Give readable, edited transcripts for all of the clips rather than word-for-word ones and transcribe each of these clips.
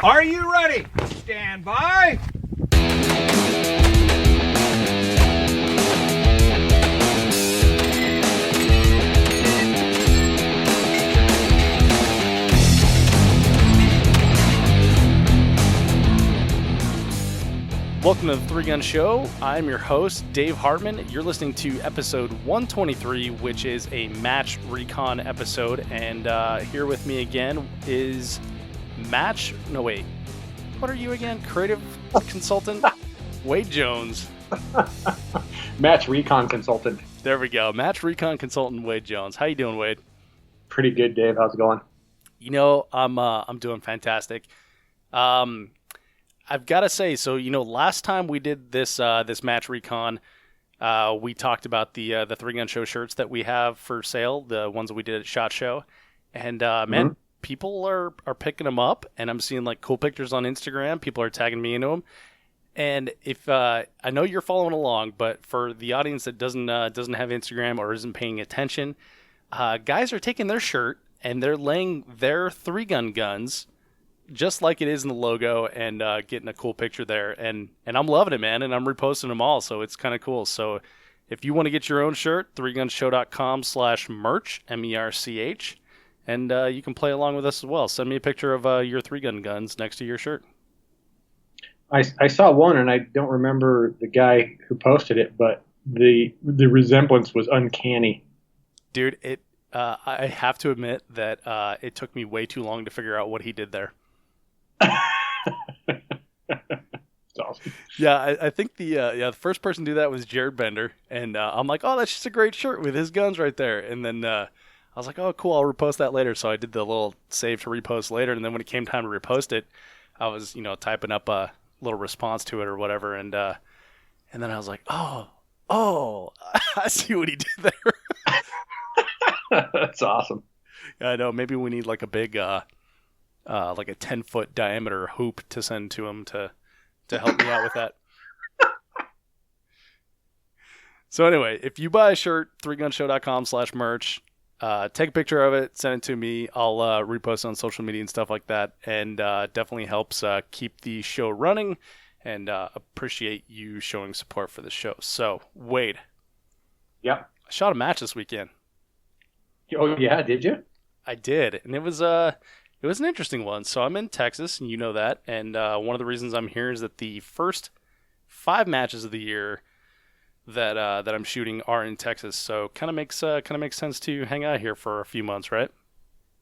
Are you ready? Stand by. Welcome to the Three Gun Show. I'm your host, Dave Hartman. You're listening to episode 123, which is a match recon episode. And here with me again is what are you again? Creative consultant? Wade Jones. Match recon consultant. There we go. Match recon consultant Wade Jones. How you doing, Wade? Pretty good, Dave. How's it going? You know, I'm doing fantastic. I've got to say, so last time we did this match recon, we talked about the Three Gun Show shirts that we have for sale, the ones that we did at SHOT Show, and man, people are picking them up, and I'm seeing like cool pictures on Instagram. People are tagging me into them, and if I know you're following along, but for the audience that doesn't have Instagram or isn't paying attention, guys are taking their shirt and they're laying their three gun guns just like it is in the logo, and getting a cool picture there. And I'm loving it, man, and I'm reposting them all, so it's kind of cool. So if you want to get your own shirt, threegunshow.com/merch, MERCH, and you can play along with us as well. Send me a picture of your three-gun guns next to your shirt. I saw one, and I don't remember the guy who posted it, but the resemblance was uncanny. Dude, I have to admit that it took me way too long to figure out what he did there. It's awesome. Yeah, I think the first person to do that was Jared Bender, and I'm like, oh, that's just a great shirt with his guns right there. And then I was like, oh, cool, I'll repost that later. So I did the little save to repost later, and then when it came time to repost it, I was typing up a little response to it or whatever, and then I was like, oh, I see what he did there. That's awesome. Yeah, I know. Maybe we need like a big like a 10-foot diameter hoop to send to him to help me out with that. So anyway, if you buy a shirt, threegunshow.com/merch, take a picture of it, send it to me. I'll repost on social media and stuff like that, and definitely helps keep the show running, and appreciate you showing support for the show. So, Wade. Yep. I shot a match this weekend. Oh, yeah? Did you? I did, and it was an interesting one. So I'm in Texas, and you know that. And one of the reasons I'm here is that the first 5 matches of the year that I'm shooting are in Texas. So kind of makes sense to hang out here for a few months, right?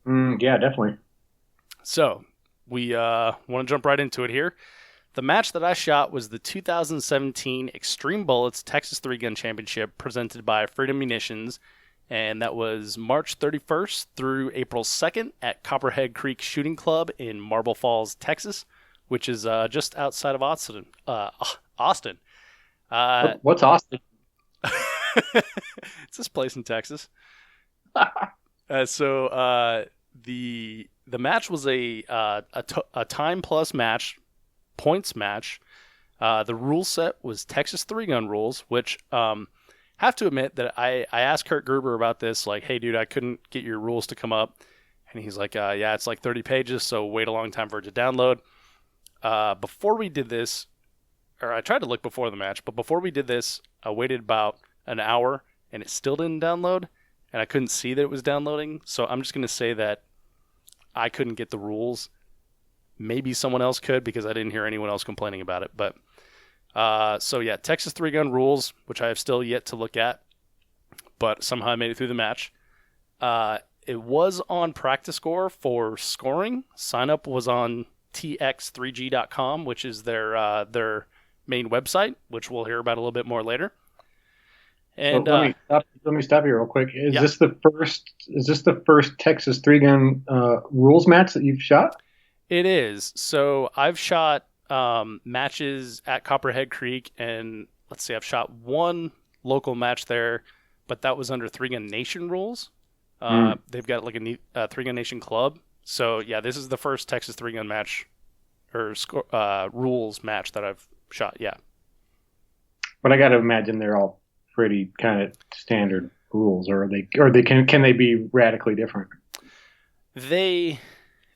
Yeah, definitely. So we want to jump right into it here. The match that I shot was the 2017 Extreme Bullets Texas 3-Gun Championship presented by Freedom Munitions. And that was March 31st through April 2nd at Copperhead Creek Shooting Club in Marble Falls, Texas, which is just outside of Austin. What's Austin? It's this place in Texas. So the match was a time plus match, points match. The rule set was Texas 3-gun rules, which have to admit that I asked Kurt Gruber about this, like, hey, dude, I couldn't get your rules to come up. And he's like, yeah, it's like 30 pages, so wait a long time for it to download. Before we did this, or I tried to look before the match, but before we did this, I waited about an hour, and it still didn't download, and I couldn't see that it was downloading. So I'm just going to say that I couldn't get the rules. Maybe someone else could, because I didn't hear anyone else complaining about it, but... So yeah, Texas 3-Gun rules, which I have still yet to look at, but somehow I made it through the match. It was on Practice Score for scoring. Sign up was on tx3g.com, which is their main website, which we'll hear about a little bit more later. And let me stop you real quick. Is this the first Texas 3-Gun rules match that you've shot? It is. So I've shot matches at Copperhead Creek, and let's see, I've shot one local match there, but that was under 3-Gun Nation rules. They've got like a 3-Gun Nation club. So yeah, this is the first Texas 3-Gun match or rules match that I've shot. Yeah. But I got to imagine they're all pretty kind of standard rules, or can they be radically different?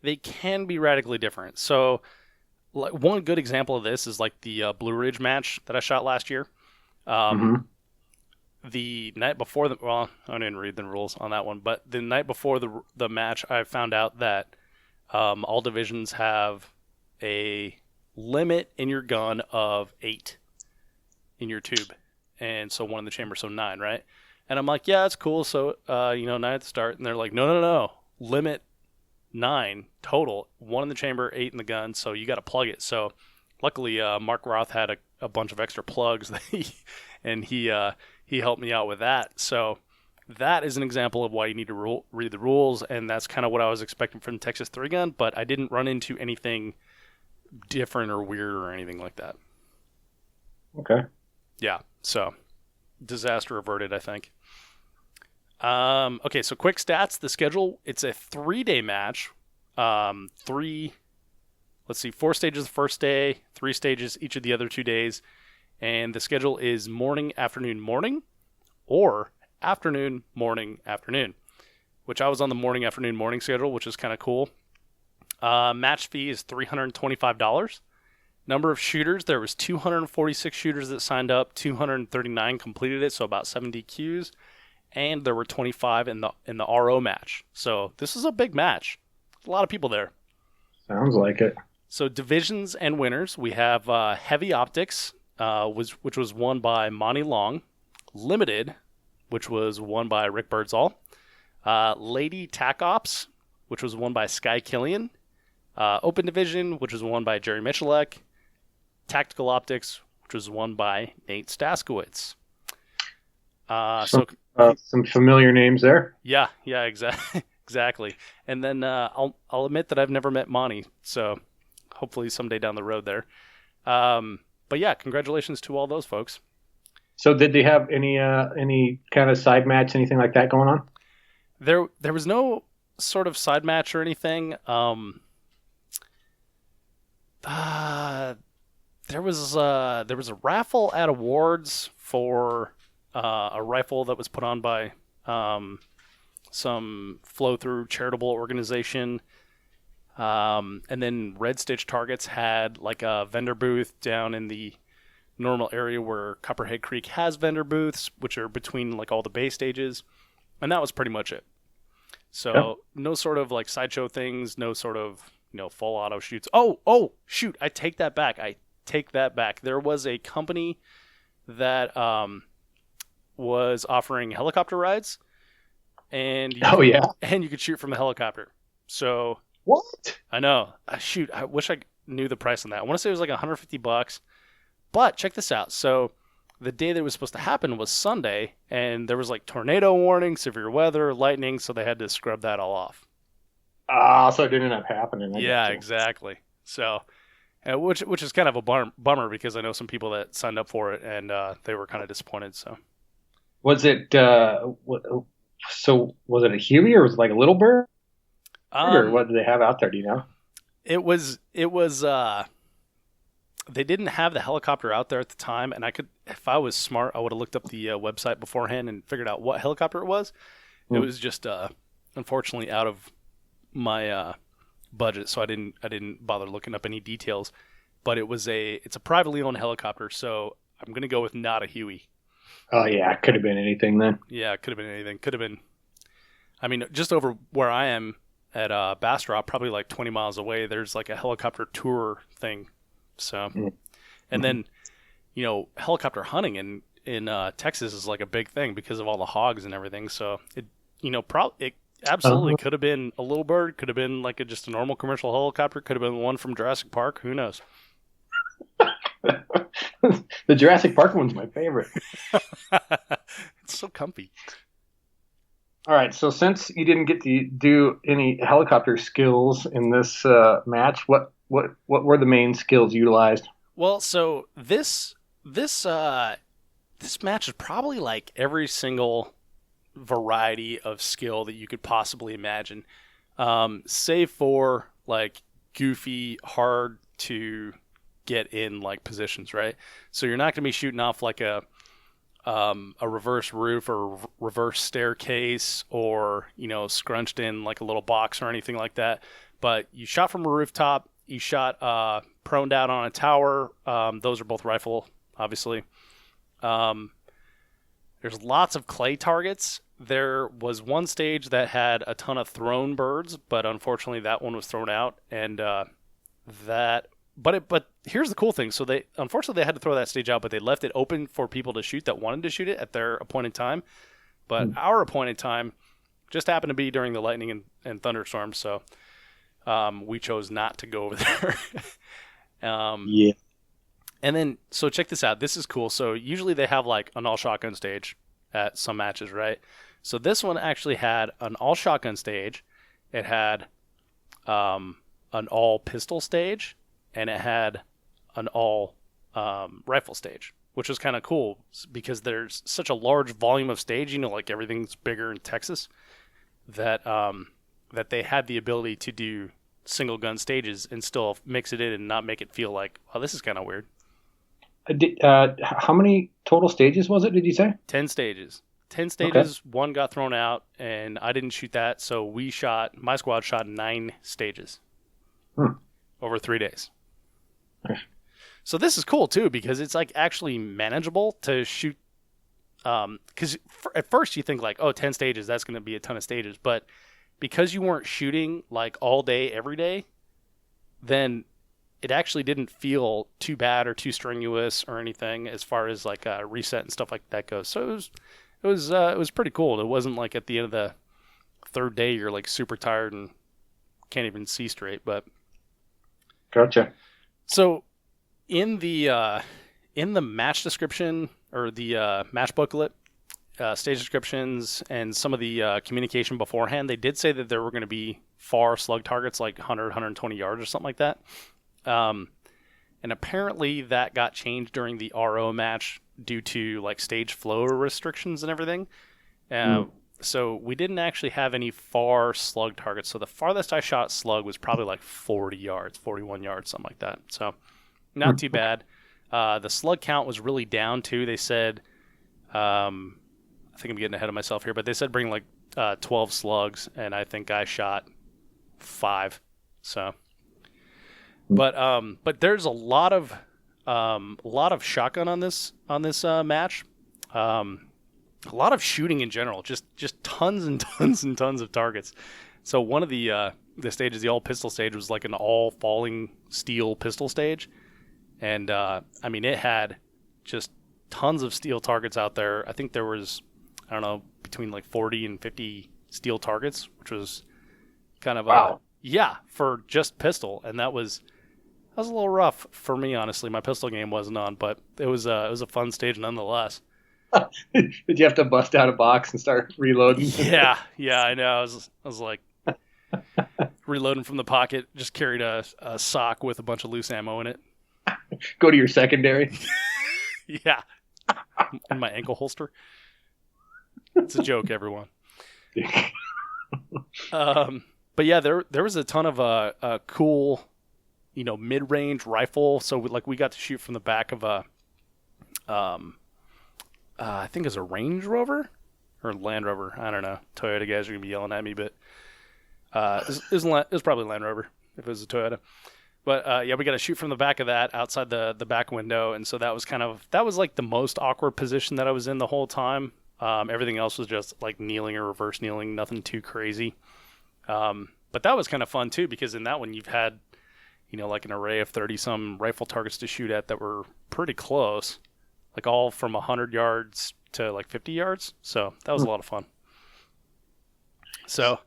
they can be radically different. So, like one good example of this is like the Blue Ridge match that I shot last year. The night before well, I didn't read the rules on that one, but the night before the match, I found out that all divisions have a limit in your gun of 8 in your tube, and so 1 in the chamber, so 9, right? And I'm like, yeah, that's cool. So 9 at the start, and they're like, no, limit 9 total, 1 in the chamber, 8 in the gun, so you got to plug it. So luckily, Mark Roth had a bunch of extra plugs, and he helped me out with that. So that is an example of why you need to read the rules, and that's kind of what I was expecting from Texas 3-gun, but I didn't run into anything different or weird or anything like that. Okay. Yeah, so disaster averted, I think. Okay, so quick stats. The schedule, it's a 3-day match. 4 stages the first day, 3 stages each of the other 2 days. And the schedule is morning, afternoon, morning, or afternoon, morning, afternoon, which I was on the morning, afternoon, morning schedule, which is kind of cool. Match fee is $325. Number of shooters, there was 246 shooters that signed up, 239 completed it, so about 70 DQs, and there were 25 in the RO match. So this is a big match. There's a lot of people there. Sounds like it. So divisions and winners, we have Heavy Optics, which was won by Monty Long. Limited, which was won by Rick Birdsall. Lady Tac Ops, which was won by Sky Killian. Open Division, which was won by Jerry Michalek. Tactical Optics, which was won by Nate Staskowitz. Some familiar names there. Yeah, exactly. And then I'll admit that I've never met Monty, so hopefully someday down the road there. But yeah, congratulations to all those folks. So did they have any kind of side match, anything like that going on? There was no sort of side match or anything. There was a raffle at awards for a rifle that was put on by some flow-through charitable organization. And then Red Stitch Targets had like a vendor booth down in the normal area where Copperhead Creek has vendor booths, which are between like all the bay stages. And that was pretty much it. So no sort of like sideshow things, no sort of, full auto shoots. Oh, shoot. I take that back. There was a company that was offering helicopter rides, and you could shoot from the helicopter. So what? I know. Shoot, I wish I knew the price on that. I want to say it was like $150. But check this out. So the day that it was supposed to happen was Sunday, and there was like tornado warning, severe weather, lightning, so they had to scrub that all off. So it didn't end up happening. Yeah, exactly. So, which is kind of a bummer because I know some people that signed up for it, and they were kind of disappointed. So, was it? So was it a Huey or was it like a little bird? Or what did they have out there? Do you know? It was. They didn't have the helicopter out there at the time, and I could, if I was smart, I would have looked up the website beforehand and figured out what helicopter it was. It was just unfortunately out of my budget, so I didn't bother looking up any details. But it's a privately owned helicopter, so I'm gonna go with not a Huey. Oh yeah, it could have been anything then. Yeah, it could have been anything. Could have been. I mean, just over where I am at Bastrop, probably like 20 miles away, there's like a helicopter tour thing. So, and then, helicopter hunting in Texas is like a big thing because of all the hogs and everything. So it absolutely could have been a little bird, could have been like just a normal commercial helicopter, could have been one from Jurassic Park. Who knows? The Jurassic Park one's my favorite. It's so comfy. All right, so since you didn't get to do any helicopter skills in this match, what were the main skills utilized? Well, so this match is probably like every single variety of skill that you could possibly imagine, save for like goofy, hard to get in like positions, right? So you're not going to be shooting off like a reverse roof or reverse staircase or scrunched in like a little box or anything like that. But you shot from a rooftop. You shot prone down on a tower. Those are both rifle, obviously. There's lots of clay targets. There was one stage that had a ton of thrown birds, but unfortunately that one was thrown out. And but here's the cool thing. So unfortunately they had to throw that stage out, but they left it open for people to shoot that wanted to shoot it at their appointed time. But our appointed time just happened to be during the lightning and thunderstorms, so we chose not to go over there. Yeah. And then, so check this out. This is cool. So usually they have like an all shotgun stage at some matches, right? So this one actually had an all shotgun stage. It had an all pistol stage, and it had an all rifle stage, which was kind of cool because there's such a large volume of stage, like everything's bigger in Texas, that that they had the ability to do single gun stages and still mix it in and not make it feel like, oh, this is kind of weird. How many total stages was it, did you say? 10 stages. 10 stages, Okay. One got thrown out, and I didn't shoot that, so my squad shot 9 stages over 3 days. So this is cool, too, because it's like actually manageable to shoot. Because at first you think like, oh, 10 stages, that's going to be a ton of stages. But because you weren't shooting like all day, every day, then it actually didn't feel too bad or too strenuous or anything as far as like reset and stuff like that goes. So it was pretty cool. It wasn't like at the end of the third day you're like super tired and can't even see straight. But Gotcha. so in the match description or the match booklet, stage descriptions, and some of the communication beforehand, they did say that there were going to be far slug targets like 100, 120 yards or something like that. And apparently that got changed during the RO match due to like stage flow restrictions and everything. So we didn't actually have any far slug targets. So the farthest I shot slug was probably like 40 yards, 41 yards, something like that. So not too bad. The slug count was really down too. They said, I think I'm getting ahead of myself here, but they said bring like 12 slugs, and I think I shot 5. So, but there's a lot of shotgun on this match. A lot of shooting in general, just tons and tons and tons of targets. So one of the stages, the all pistol stage, was like an all falling steel pistol stage. And, I mean, it had just tons of steel targets out there. I think there was, I don't know, between like 40 and 50 steel targets, which was kind of, wow. For just pistol. And that was a little rough for me, honestly. My pistol game wasn't on, but it was a fun stage nonetheless. Did you have to bust out a box and start reloading? Yeah, I know. I was like reloading from the pocket, just carried a sock with a bunch of loose ammo in it. Go to your secondary. Yeah. In my ankle holster. It's a joke, everyone. But yeah, there was a ton of a cool, mid-range rifle. So we got to shoot from the back of a, I think it's a Range Rover or Land Rover. I don't know. Toyota guys are gonna be yelling at me, but it was probably Land Rover if it was a Toyota. But we got to shoot from the back of that outside the back window, and so that was like the most awkward position that I was in the whole time. Everything else was just like kneeling or reverse kneeling, nothing too crazy. But that was kind of fun too, because in that one you've had, like an array of 30-some rifle targets to shoot at that were pretty close, like all from 100 yards to like 50 yards. So that was a lot of fun. So,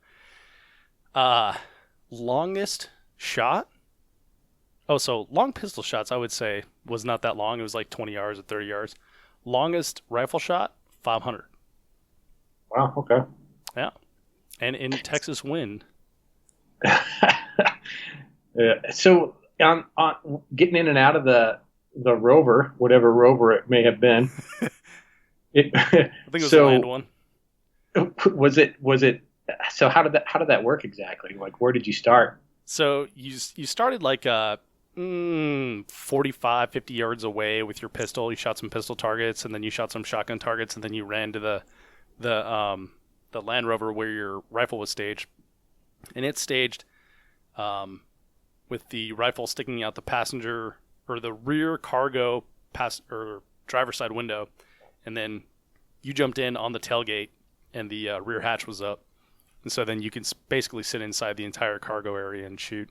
longest shot. Oh, so long pistol shots, I would say, was not that long. It was like 20 yards or 30 yards. Longest rifle shot, 500. Wow, okay. Yeah. And in Texas wind. So on getting in and out of the Rover, whatever Rover it may have been. I think it was the land one. Was it so how did that work exactly? Like, where did you start? So you started like 45, 50 yards away with your pistol. You shot some pistol targets, and then you shot some shotgun targets, and then you ran to the Land Rover where your rifle was staged. And it's staged with the rifle sticking out the passenger or the rear cargo or driver side window, and then you jumped in on the tailgate, and the rear hatch was up, and so then you can basically sit inside the entire cargo area and shoot.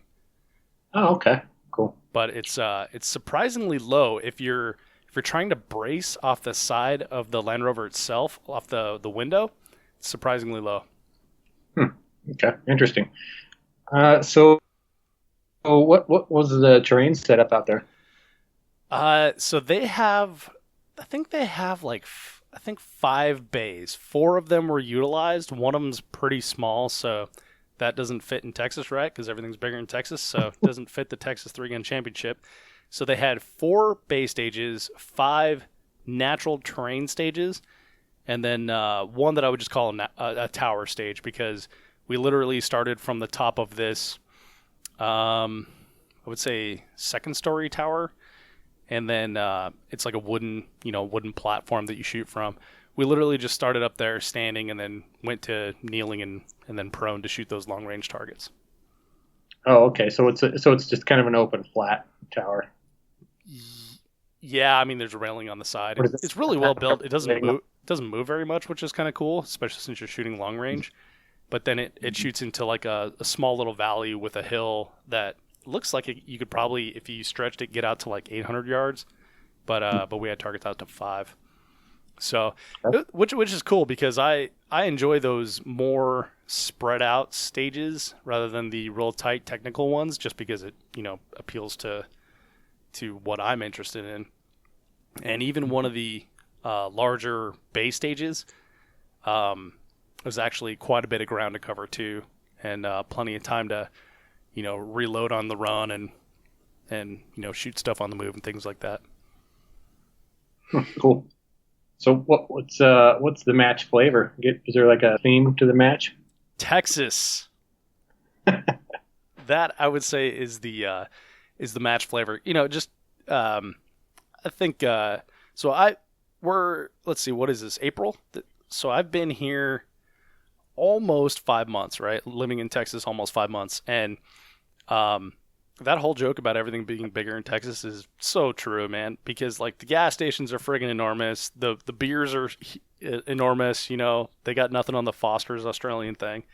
Oh, okay, cool. But it's surprisingly low if you're trying to brace off the side of the Land Rover itself, off the window. It's surprisingly low. Okay, interesting. So what was the terrain setup out there? So they have, I think they have like, I think 5 bays. 4 of them were utilized. One of them's pretty small, so that doesn't fit in Texas, right? Because everything's bigger in Texas, so it doesn't fit the Texas 3-gun championship. So they had 4 bay stages, 5 natural terrain stages, and then one that I would just call a tower stage, because we literally started from the top of this, I would say, 2nd-story tower, and then it's like a wooden platform that you shoot from. We literally just started up there standing and then went to kneeling and then prone to shoot those long-range targets. Oh, okay. So it's just kind of an open flat tower. Yeah, I mean, there's a railing on the side. It's really well built. It doesn't move very much, which is kind of cool, especially since you're shooting long range. But then it shoots into like a small little valley with a hill that looks like you could probably, if you stretched it, get out to like 800 yards. But we had targets out to 5. So, which is cool, because I enjoy those more spread out stages rather than the real tight technical ones, just because it appeals to what I'm interested in. And even one of the larger bay stages was actually quite a bit of ground to cover too, and plenty of time to reload on the run and shoot stuff on the move and things like that. Cool. So what's the match flavor? Is there like a theme to the match? Texas. That I would say is the match flavor. I think so. Let's see, what is this? April. So I've been here almost 5 months, right? Living in Texas almost 5 months, and that whole joke about everything being bigger in Texas is so true, man, because like the gas stations are friggin' enormous. The beers are enormous, they got nothing on the Foster's Australian thing.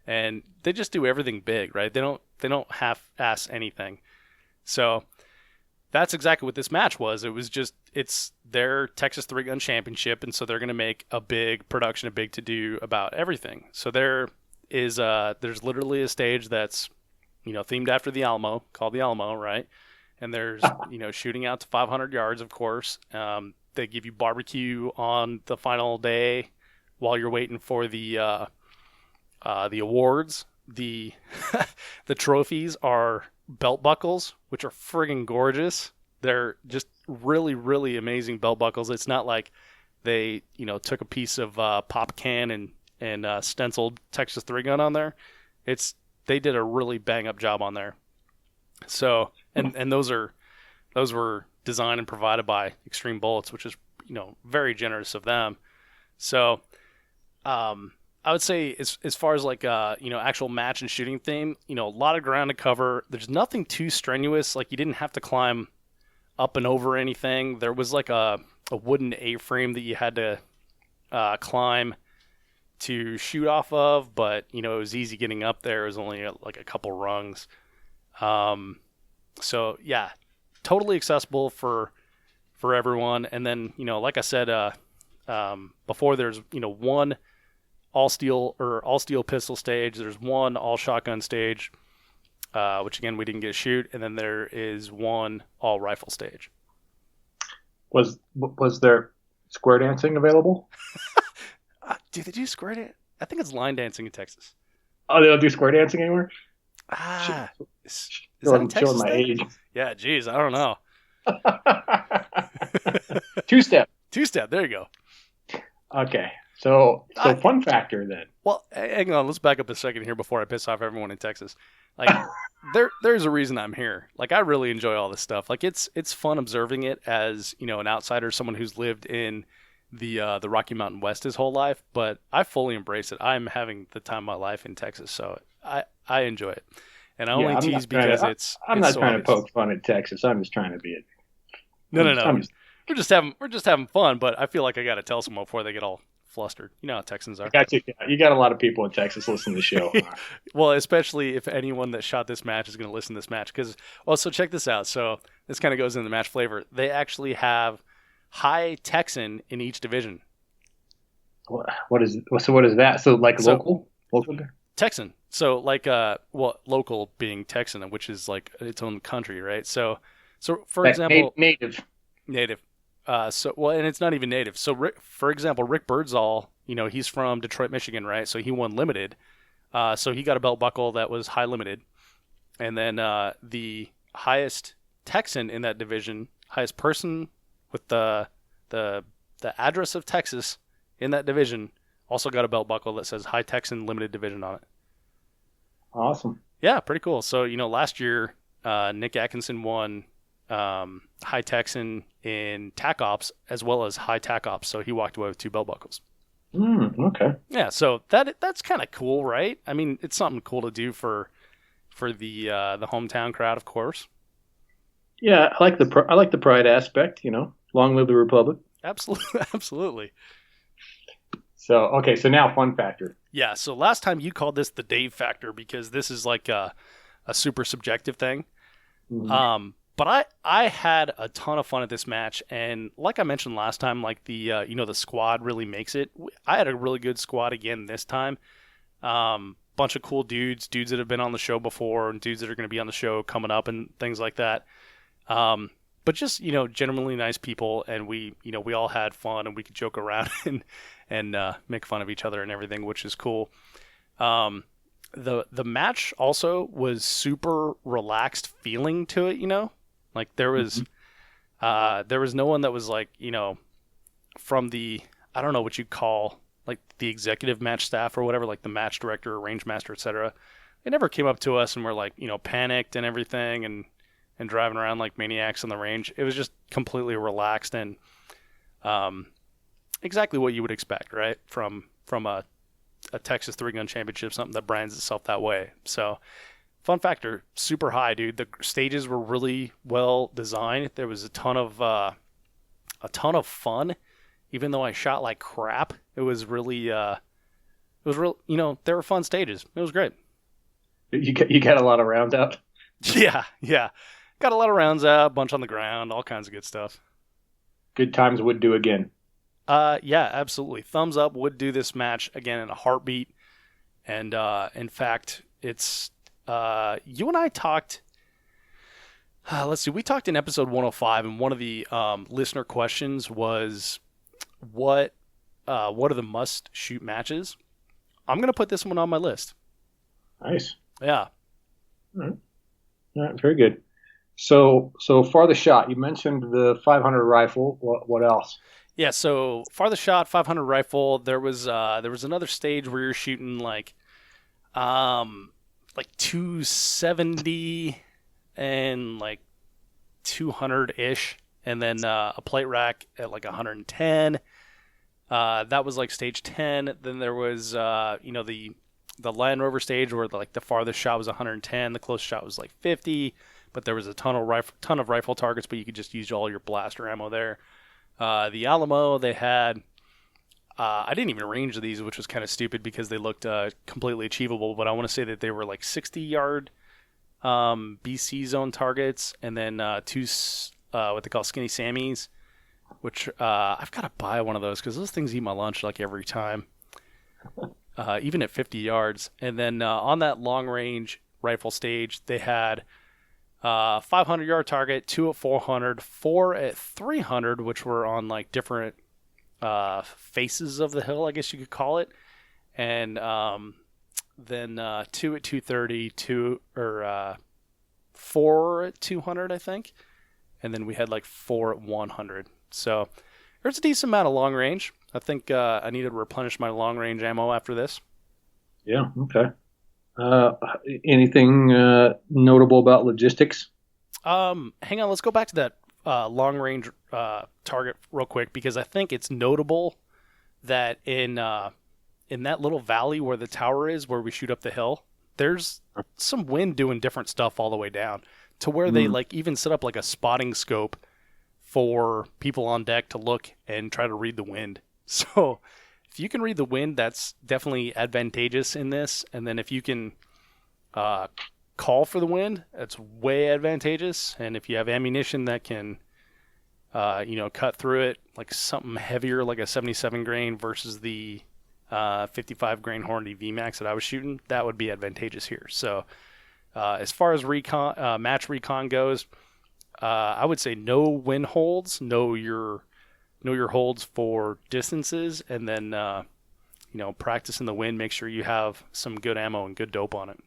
And they just do everything big, right? They don't half-ass anything. So that's exactly what this match was. It's their Texas 3-gun championship, and so they're going to make a big production, a big to-do about everything. So there's literally a stage that's themed after the Alamo, called the Alamo, right? And there's, shooting out to 500 yards, of course. They give you barbecue on the final day while you're waiting for the awards. The trophies are belt buckles, which are friggin' gorgeous. They're just really, really amazing belt buckles. It's not like they, took a piece of pop can and stenciled Texas 3-gun on there. They did a really bang up job on there. So, and those were designed and provided by Extreme Bullets, which is, very generous of them. So, I would say as far as like, actual match and shooting theme, a lot of ground to cover. There's nothing too strenuous. Like, you didn't have to climb up and over anything. There was like a wooden A-frame that you had to climb to shoot off of, but it was easy getting up there. It was only like a couple rungs. So yeah, totally accessible for everyone. And then, like I said, before, there's, one all steel pistol stage. There's one all shotgun stage, which again, we didn't get to shoot. And then there is one all rifle stage. Was there square dancing available? Do they do square dance? I think it's line dancing in Texas. Oh, they don't do square dancing anymore? Is that in Texas showing my age. Yeah, geez, I don't know. Two-step. Two-step, there you go. Okay, so fun factor then. Well, hang on, let's back up a second here before I piss off everyone in Texas. Like, there's a reason I'm here. Like, I really enjoy all this stuff. Like, it's fun observing it as, an outsider, someone who's lived in the Rocky Mountain West his whole life, but I fully embrace it. I'm having the time of my life in Texas, so I enjoy it. And I only I'm tease not trying because to, I'm it's not so trying to obvious. poke fun at Texas. I'm just trying to be No, no, no. I'm just, We're just having fun, but I feel like I got to tell someone before they get all flustered. You know how Texans I are. got you. You got a lot of people in Texas listening to the show. Well, especially if anyone that shot this match is going to listen to this match. Because, well, so check this out. So this kind of goes into the match flavor. They actually have high Texan in each division. What is that? So like So local. Texan. So like well, local being Texan, which is like its own country, right? So for example, Native. native. So well, and it's not even native. So for example, Rick Birdsall, he's from Detroit, Michigan, right? So he won limited. So he got a belt buckle that was high limited, and then the highest Texan in that division, highest person with the address of Texas in that division, also got a belt buckle that says High Texan Limited Division on it. Awesome. Yeah, pretty cool. So last year Nick Atkinson won High Texan in TAC Ops as well as High TAC Ops, so he walked away with 2 belt buckles. Okay. Yeah, so that's kind of cool, right? I mean, it's something cool to do for the hometown crowd, of course. Yeah, I like the pride aspect. Long live the Republic. Absolutely, absolutely. So okay, so now fun factor. Yeah, so last time you called this the Dave factor because this is like a super subjective thing. Mm-hmm. But I had a ton of fun at this match, and like I mentioned last time, like the squad really makes it. I had a really good squad again this time. Bunch of cool dudes that have been on the show before, and dudes that are going to be on the show coming up, and things like that. But just genuinely nice people, and we all had fun, and we could joke around and make fun of each other and everything, which is cool. The match also was super relaxed feeling to it, like there was no one that was like, from the, I don't know what you'd call like the executive match staff or whatever, like the match director or range master, etc. They never came up to us and were like, panicked and everything and driving around like maniacs on the range. It was just completely relaxed and exactly what you would expect, right? From a Texas 3-gun championship, something that brands itself that way. So fun factor, super high, dude. The stages were really well designed. There was a ton of fun, even though I shot like crap. It was really, they were fun stages. It was great. You got a lot of rounds out. Yeah. Got a lot of rounds out, a bunch on the ground, all kinds of good stuff. Good times would do again. Yeah, absolutely. Thumbs up, would do this match again in a heartbeat. And in fact, it's you and I talked. Let's see, we talked in episode 105, and one of the listener questions was, what are the must-shoot matches? I'm gonna put this one on my list. Nice. Yeah. All right, very good. So farthest shot. You mentioned the 500 rifle. What else? Yeah. So farthest shot, 500 rifle. There was another stage where you're shooting like 270 and like 200-ish, and then a plate rack at like 110. That was like stage 10. Then there was the Land Rover stage where like the farthest shot was 110, the closest shot was like 50, but there was a ton of rifle targets, but you could just use all your blaster ammo there. The Alamo, they had I didn't even range these, which was kind of stupid because they looked completely achievable, but I want to say that they were like 60-yard BC zone targets, and then 2 what they call skinny Sammies, which I've got to buy one of those because those things eat my lunch like every time, even at 50 yards. And then on that long range rifle stage, they had 500-yard target, 2 at 400, 4 at 300, which were on like different faces of the hill, I guess you could call it, and then 2 at 230, 4 at 200, I think, and then we had like 4 at 100. So there's a decent amount of long range. I think I need to replenish my long range ammo after this. Yeah. Okay. Anything notable about logistics? Hang on, let's go back to that long range target real quick, because I think it's notable that in that little valley where the tower is, where we shoot up the hill, there's some wind doing different stuff all the way down to where they like even set up like a spotting scope for people on deck to look and try to read the wind. So if you can read the wind, that's definitely advantageous in this. And then if you can call for the wind, that's way advantageous. And if you have ammunition that can, cut through it, like something heavier, like a 77 grain versus the 55 grain Hornady VMAX that I was shooting, that would be advantageous here. So as far as recon, match recon goes, I would say no wind holds, know your holds for distances, and then practice in the wind. Make sure you have some good ammo and good dope on it.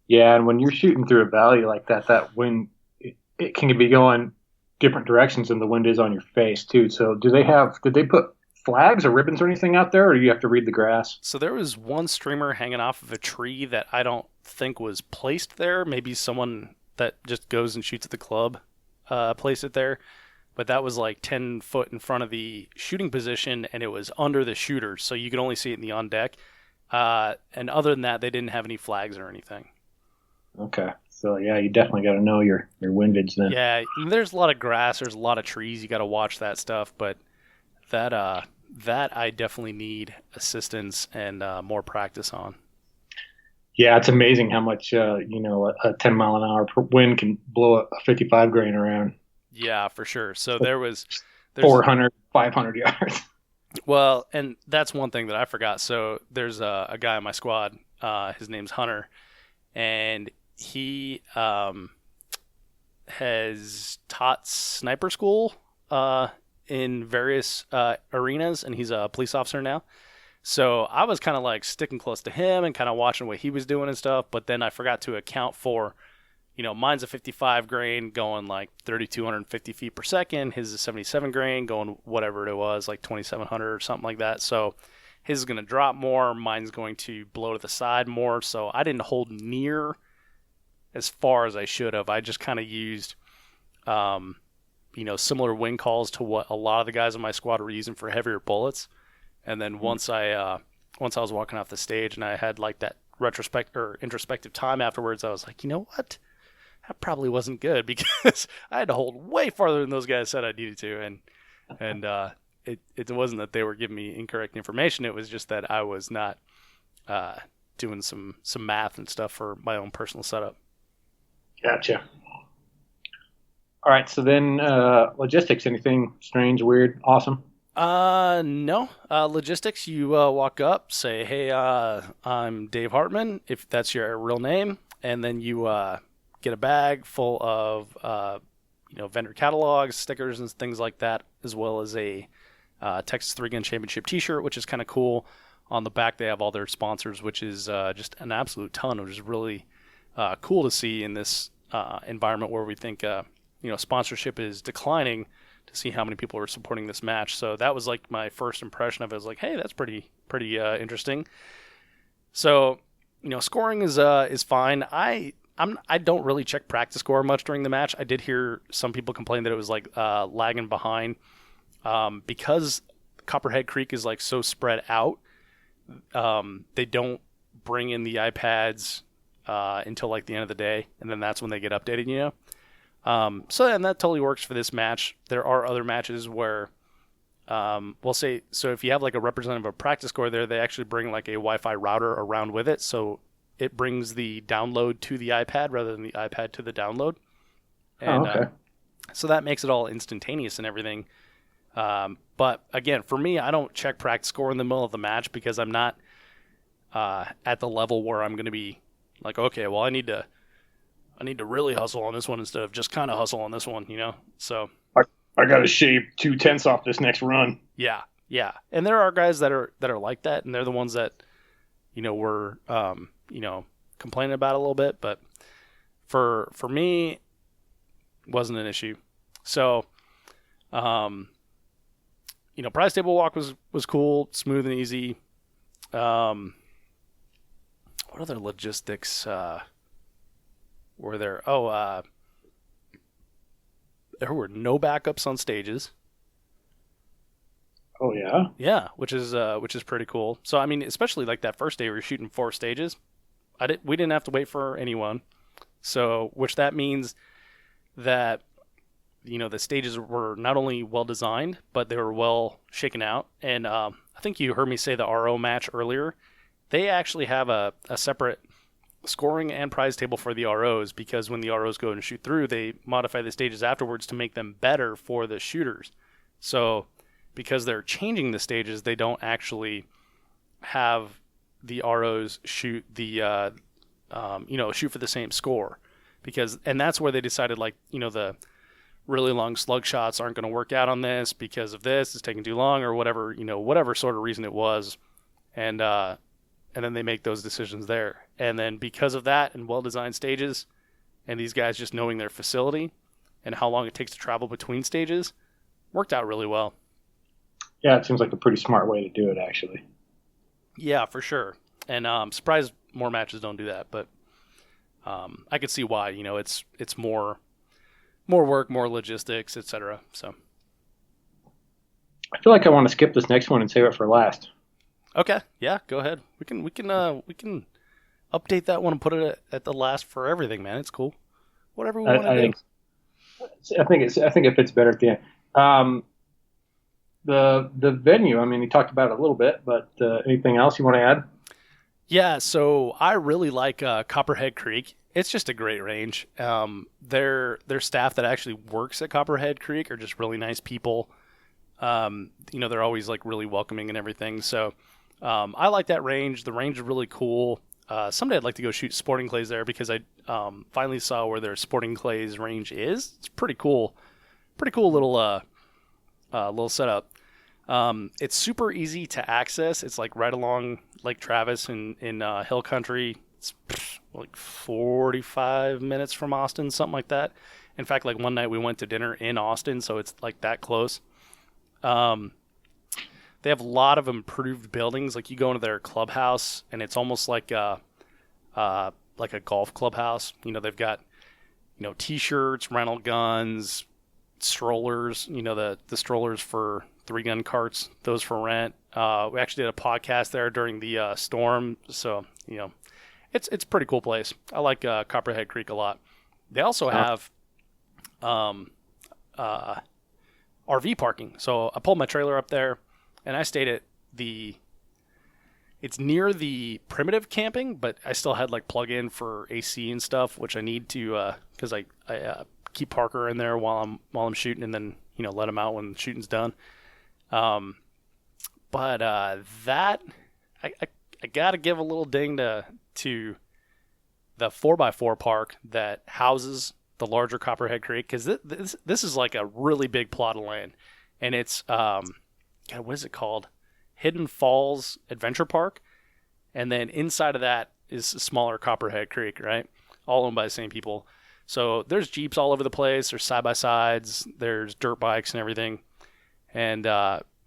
Yeah, and when you're shooting through a valley like that, that wind it can be going different directions than the wind is on your face too. So did they put flags or ribbons or anything out there, or do you have to read the grass? So there was one streamer hanging off of a tree that I don't think was placed there. Maybe someone that just goes and shoots at the club placed it there. But that was like 10 foot in front of the shooting position, and it was under the shooters, so you could only see it in the on deck. And other than that, they didn't have any flags or anything. Okay. So, yeah, you definitely got to know your windage then. Yeah, there's a lot of grass. There's a lot of trees. You got to watch that stuff. But that I definitely need assistance and more practice on. Yeah, it's amazing how much, a 10 mile an hour wind can blow a 55 grain around. Yeah, for sure. So there's 400, 500 yards. Well, and that's one thing that I forgot. So there's a guy in my squad. His name's Hunter, and he has taught sniper school in various arenas, and he's a police officer now. So I was kind of like sticking close to him and kind of watching what he was doing and stuff. But then I forgot to account for, mine's a 55 grain going like 3,250 feet per second. His is 77 grain going whatever it was, like 2,700 or something like that. So his is going to drop more. Mine's going to blow to the side more. So I didn't hold near as far as I should have. I just kind of used, similar wind calls to what a lot of the guys in my squad were using for heavier bullets. And then once I was walking off the stage and I had like that introspective time afterwards, I was like, you know what? That probably wasn't good because I had to hold way farther than those guys said I needed to. And it wasn't that they were giving me incorrect information. It was just that I was not doing some math and stuff for my own personal setup. Gotcha. All right. So then logistics, anything strange, weird, awesome? No. Logistics, you walk up, say, hey, I'm Dave Hartman, if that's your real name, and then you get a bag full of vendor catalogs, stickers, and things like that, as well as a Texas 3-Gun Championship t-shirt, which is kind of cool. On the back, they have all their sponsors, which is just an absolute ton, which is really cool to see in this environment where we think sponsorship is declining, to see how many people are supporting this match. So that was like my first impression of it. I was like, hey, that's pretty interesting. So, scoring is fine. I don't really check practice score much during the match. I did hear some people complain that it was like lagging behind because Copperhead Creek is like so spread out. They don't bring in the iPads until like the end of the day, and then that's when they get updated. And that totally works for this match. There are other matches where, we'll say, so if you have like a representative of practice score there, they actually bring like a Wi-Fi router around with it. So it brings the download to the iPad rather than the iPad to the download. And, okay. So that makes it all instantaneous and everything. But again, for me, I don't check practice score in the middle of the match because I'm not at the level where I'm going to be like, okay, well, I need to really hustle on this one instead of just kind of hustle on this one, So I got to shave 2/10 off this next run. Yeah. And there are guys that are like that, and they're the ones that, were complaining about it a little bit. But for me, wasn't an issue. So, prize table walk was cool, smooth and easy. What other logistics were there? There were no backups on stages. Oh yeah. Yeah, which is pretty cool. So I mean, especially like that first day we were shooting 4 stages. we didn't have to wait for anyone. So, which that means that, the stages were not only well designed, but they were well shaken out. And I think you heard me say the RO match earlier. They actually have a separate scoring and prize table for the ROs, because when the ROs go and shoot through, they modify the stages afterwards to make them better for the shooters. So because they're changing the stages, they don't actually have the ROs shoot the shoot for the same score, and that's where they decided, like, the really long slug shots aren't going to work out on this because of this, it's taking too long, or whatever, whatever sort of reason it was. And then they make those decisions there. And then because of that and well-designed stages, and these guys just knowing their facility and how long it takes to travel between stages, worked out really well. Yeah, it seems like a pretty smart way to do it, actually. Yeah, for sure. And I'm surprised more matches don't do that, but I could see why. It's more work, more logistics, etc. So I feel like I want to skip this next one and save it for last. Okay, yeah, go ahead. We can update that one and put it at the last for everything, man. It's cool. Whatever we want to do. I think it fits better at the end. The venue. I mean, you talked about it a little bit, but anything else you want to add? Yeah, so I really like Copperhead Creek. It's just a great range. Their staff that actually works at Copperhead Creek are just really nice people. They're always like really welcoming and everything. So I like that range. The range is really cool. Someday I'd like to go shoot sporting clays there, because I finally saw where their sporting clays range is. It's pretty cool. Pretty cool little setup. It's super easy to access. It's like right along Lake Travis in Hill Country. It's like 45 minutes from Austin, something like that. In fact, like one night we went to dinner in Austin, so it's like that close. They have a lot of improved buildings. Like you go into their clubhouse, and it's almost like a golf clubhouse. They've got t-shirts, rental guns, strollers. The strollers for 3-gun carts, those for rent. We actually did a podcast there during the storm, so it's a pretty cool place. I like Copperhead Creek a lot. They also have RV parking. So I pulled my trailer up there, and I stayed at it's near the primitive camping, but I still had like plug in for AC and stuff, which I need to, because I keep Parker in there while I'm shooting, and then let him out when the shooting's done. But that I gotta give a little ding to the 4x4 park that houses the larger Copperhead Creek, because this is like a really big plot of land, and it's God, what is it called? Hidden Falls Adventure Park, and then inside of that is a smaller Copperhead Creek, right? All owned by the same people. So there's Jeeps all over the place. There's side-by-sides. There's dirt bikes and everything. And,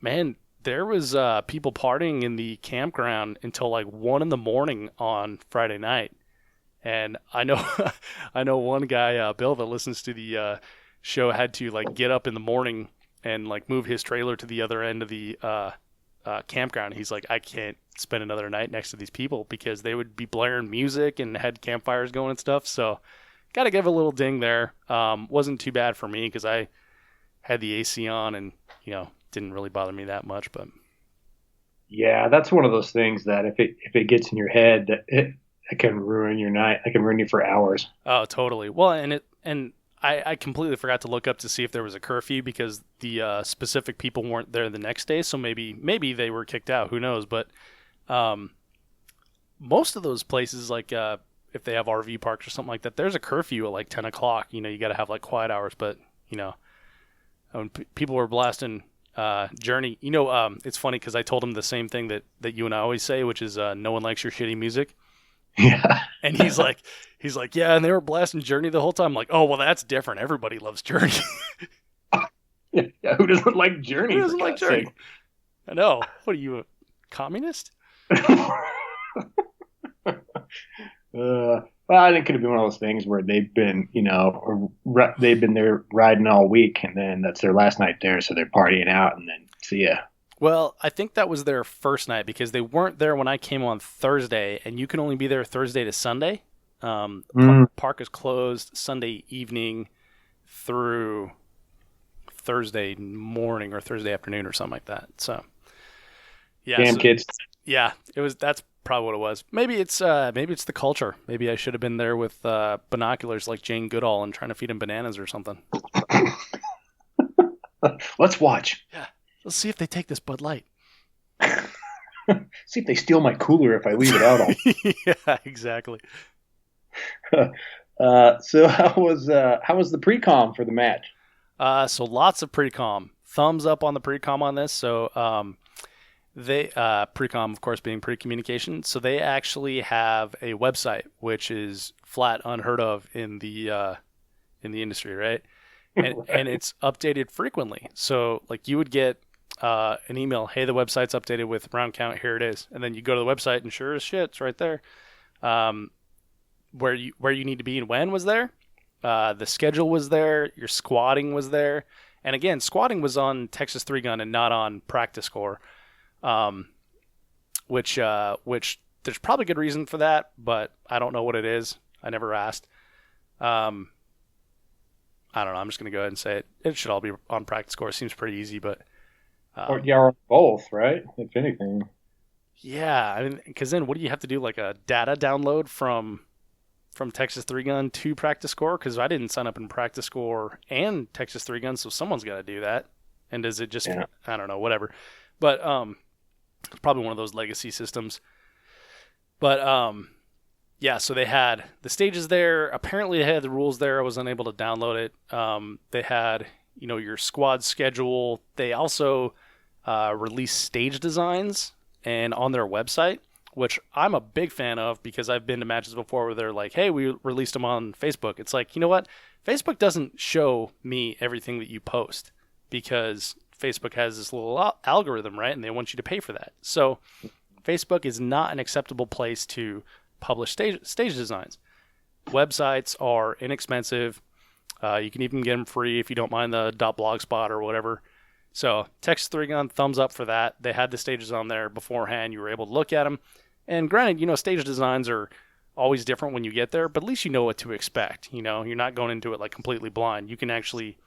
man, there was people partying in the campground until like 1 a.m. on Friday night. And I know I know one guy, Bill, that listens to the show, had to like get up in the morning and like move his trailer to the other end of the campground. He's like, I can't spend another night next to these people, because they would be blaring music and had campfires going and stuff. So got to give a little ding there. Wasn't too bad for me, because I had the AC on, and didn't really bother me that much. But yeah, that's one of those things that if it gets in your head, that it can ruin your night. It can ruin you for hours. Oh, totally. Well, and I completely forgot to look up to see if there was a curfew, because the specific people weren't there the next day. So maybe they were kicked out. Who knows? But most of those places, like if they have RV parks or something like that, there's a curfew at like 10 o'clock. You got to have like quiet hours. But when people were blasting Journey, it's funny, because I told him the same thing that you and I always say, which is no one likes your shitty music. Yeah. And he's like, yeah, and they were blasting Journey the whole time. I'm like, oh, well, that's different. Everybody loves Journey. Yeah, who doesn't like Journey? Who doesn't like Journey? I know. What are you, a communist? Well, I think it could be one of those things where they've been, they've been there riding all week, and then that's their last night there, so they're partying out, and then see ya. Well, I think that was their first night because they weren't there when I came on Thursday, and you can only be there Thursday to Sunday. Park is closed Sunday evening through Thursday morning or Thursday afternoon or something like that. So, yeah, Damn kids. Yeah, it was. That's probably what it was. Maybe it's the culture. Maybe I should have been there with binoculars like Jane Goodall and trying to feed him bananas or something. Let's watch. Yeah, let's see if they take this Bud Light. See if they steal my cooler if I leave it out all. Yeah, exactly. So how was the pre-com for the match? So lots of pre-com. Thumbs up on the pre-com on this. So they pre-com, of course, being pre-communication. So they actually have a website, which is flat unheard of in the industry, right? And it's updated frequently. So like you would get an email, hey, the website's updated with round count, here it is. And then you go to the website and sure as shit, it's right there. Where you need to be and when was there. The schedule was there. Your squatting was there. And again, squatting was on Texas 3-gun and not on practice score, which there's probably good reason for that, but I don't know what it is. I never asked. I don't know. I'm just going to go ahead and say it. It should all be on practice score. It seems pretty easy, but or both, right? If anything. Yeah, I mean, because then what do you have to do? Like a data download from Texas 3-gun to practice score? Because I didn't sign up in practice score and Texas 3-gun, so someone's got to do that. And does it just? Yeah. I don't know. Whatever. But it's probably one of those legacy systems. But yeah, so they had the stages there. Apparently, they had the rules there. I was unable to download it. They had, your squad schedule. They also released stage designs and on their website, which I'm a big fan of because I've been to matches before where they're like, hey, we released them on Facebook. It's like, you know what? Facebook doesn't show me everything that you post because Facebook has this little algorithm, right? And they want you to pay for that. So Facebook is not an acceptable place to publish stage designs. Websites are inexpensive. You can even get them free if you don't mind the .blogspot or whatever. So Texas 3-gun, thumbs up for that. They had the stages on there beforehand. You were able to look at them. And granted, stage designs are always different when you get there, but at least you know what to expect. You're not going into it like completely blind. You can actually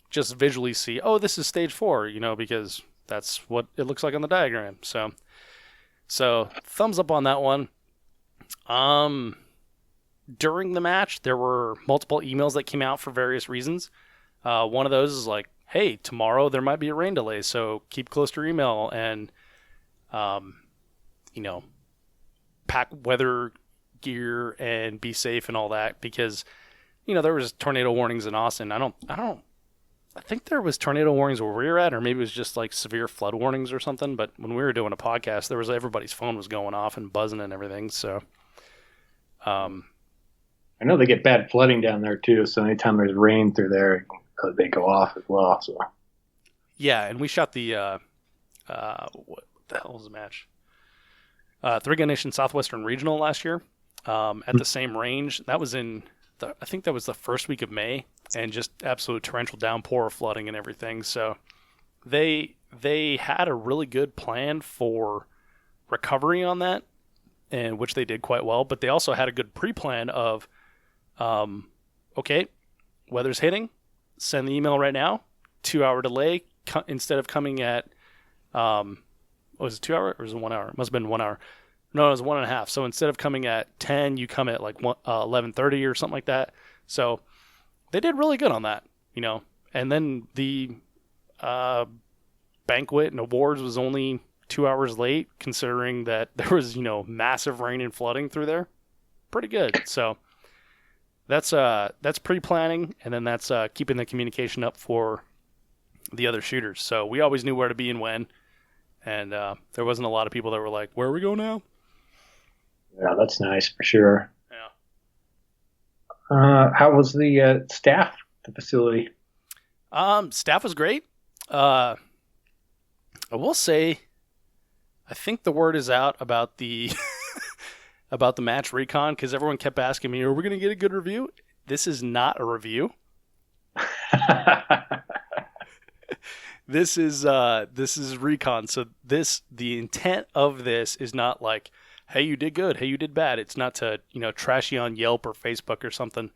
just visually see, oh, this is stage 4, because that's what it looks like on the diagram. So thumbs up on that one. During the match, there were multiple emails that came out for various reasons. One of those is like, hey, tomorrow there might be a rain delay, so keep close to your email and, pack weather gear and be safe and all that because, there was tornado warnings in Austin. I think there was tornado warnings where we were at, or maybe it was just like severe flood warnings or something. But when we were doing a podcast, everybody's phone was going off and buzzing and everything. So, I know they get bad flooding down there too. So anytime there's rain through there, they go off as well. So, yeah, and we shot the what the hell was the match? 3-Gun Nation Southwestern Regional last year at the same range. That was I think that was the first week of May, and just absolute torrential downpour, flooding, and everything. So they had a really good plan for recovery on that, and which they did quite well. But they also had a good pre-plan of, okay, weather's hitting, send the email right now, 2-hour delay instead of coming at, was it 2 hour or was it 1 hour? It must have been 1 hour. No, it was 1.5. So instead of coming at 10, you come at like 11:30 or something like that. So they did really good on that, And then the banquet and awards was only 2 hours late, considering that there was, massive rain and flooding through there. Pretty good. So that's pre-planning, and then that's keeping the communication up for the other shooters. So we always knew where to be and when, and there wasn't a lot of people that were like, "Where are we going now?" Yeah, that's nice for sure. Yeah. How was the staff, the facility? Staff was great. I will say, I think the word is out about the about the match Recon, because everyone kept asking me, "Are we going to get a good review?" This is not a review. This is Recon. So the intent of this is not like, hey, you did good, hey, you did bad. It's not to, trash you on Yelp or Facebook or something.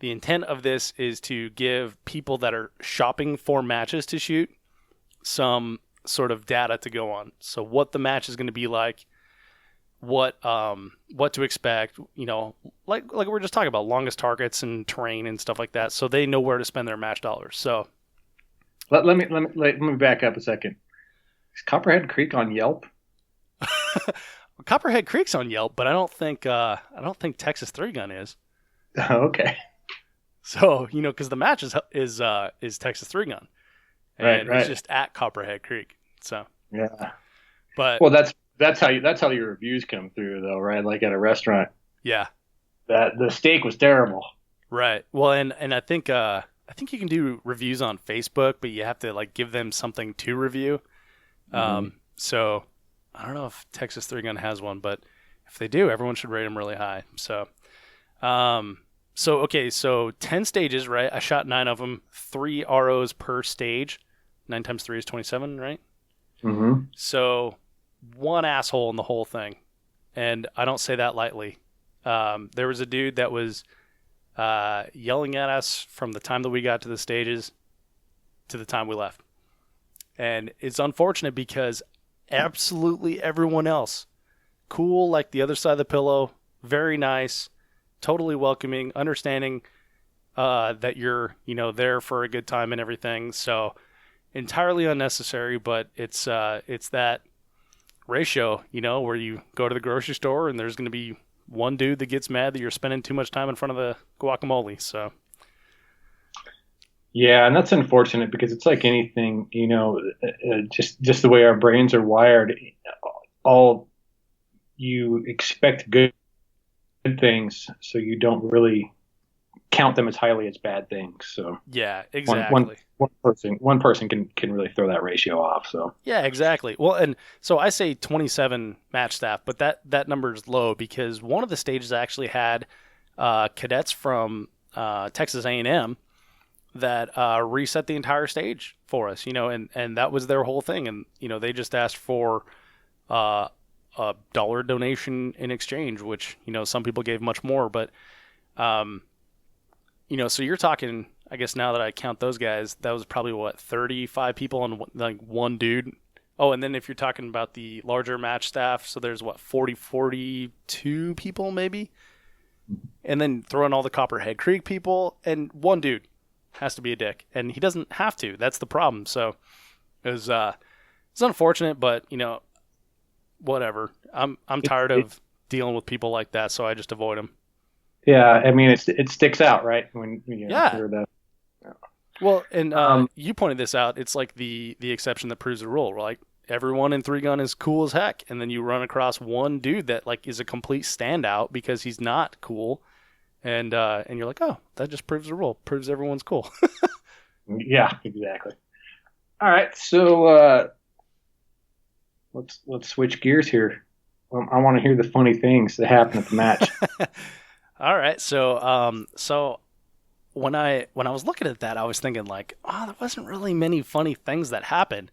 The intent of this is to give people that are shopping for matches to shoot some sort of data to go on. So what the match is going to be like, what to expect, like we were just talking about, longest targets and terrain and stuff like that, so they know where to spend their match dollars. So let me back up a second. Is Copperhead Creek on Yelp? Copperhead Creek's on Yelp, but I don't think Texas Three Gun is. Oh, okay. So because the match is Texas Three Gun, and right. it's just at Copperhead Creek. So yeah, but well, that's how your reviews come through, though, right? Like at a restaurant. Yeah. That the steak was terrible. Right. Well, and I think you can do reviews on Facebook, but you have to like give them something to review. So I don't know if Texas Three Gun has one, but if they do, everyone should rate them really high. So, so 10 stages, right? I shot 9 of them, 3 ROs per stage. 9 times 3 is 27, right? Mm-hmm. So one asshole in the whole thing, and I don't say that lightly. There was a dude that was yelling at us from the time that we got to the stages to the time we left. And it's unfortunate because absolutely everyone else, cool like the other side of the pillow, very nice, totally welcoming, understanding that you're, there for a good time and everything. So entirely unnecessary, but it's that ratio, where you go to the grocery store and there's going to be one dude that gets mad that you're spending too much time in front of the guacamole. So yeah, and that's unfortunate because it's like anything, just the way our brains are wired. All you expect good things, so you don't really count them as highly as bad things. So yeah, exactly. One person can really throw that ratio off. So yeah, exactly. Well, and so I say 27 match staff, but that number is low because one of the stages actually had cadets from Texas A&M that reset the entire stage for us, and that was their whole thing. And they just asked for a $1 donation in exchange, which some people gave much more, but so you're talking, I guess now that I count those guys, that was probably 35 people and like one dude. Oh, and then if you're talking about the larger match staff, so there's 42 people maybe, and then throw in all the Copperhead Creek people, and one dude has to be a dick, and he doesn't have to. That's the problem. So it's unfortunate, but whatever. I'm tired of dealing with people like that, so I just avoid them. Yeah, I mean it sticks out, right? When hear that. Well, and you pointed this out. It's like the exception that proves the rule. Like everyone in Three Gun is cool as heck, and then you run across one dude that like is a complete standout because he's not cool, and you're like, oh, that just proves the rule. Proves everyone's cool. Yeah, exactly. All right, so let's switch gears here. I want to hear the funny things that happen at the match. All right, so when I was looking at that, I was thinking like, oh, there wasn't really many funny things that happened,